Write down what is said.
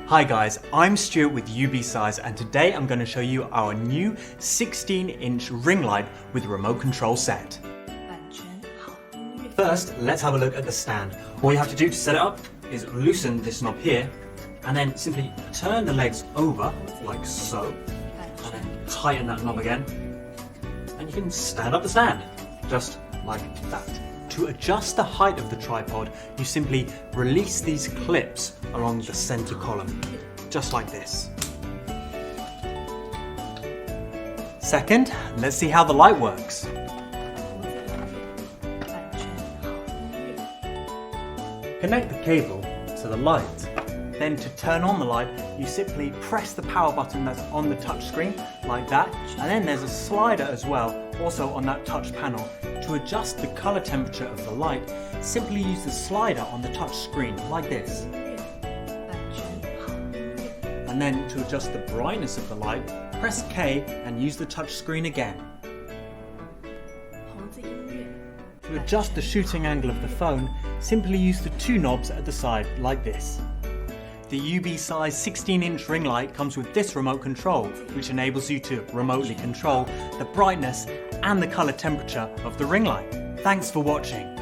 Hi guys, I'm Stuart with UBeesize and today I'm going to show you our new 16-inch ring light with remote control set. First, let's have a look at the stand. All you have to do to set it up is loosen this knob here and then simply turn the legs over like so and then tighten that knob again and you can stand up the stand just like that. To adjust the height of the tripod, you simply release these clips along the center column, just like this. Second, let's see how the light works. Connect the cable to the light. Then to turn on the light, you simply press the power button that's on the touch screen, like that, and then there's a slider as well, also on that touch panel. To adjust the color temperature of the light, simply use the slider on the touch screen, like this. And then to adjust the brightness of the light, press K and use the touch screen again. To adjust the shooting angle of the phone, simply use the two knobs at the side, like this. The UBeesize 16-inch ring light comes with this remote control, which enables you to remotely control the brightness and the color temperature of the ring light. Thanks for watching.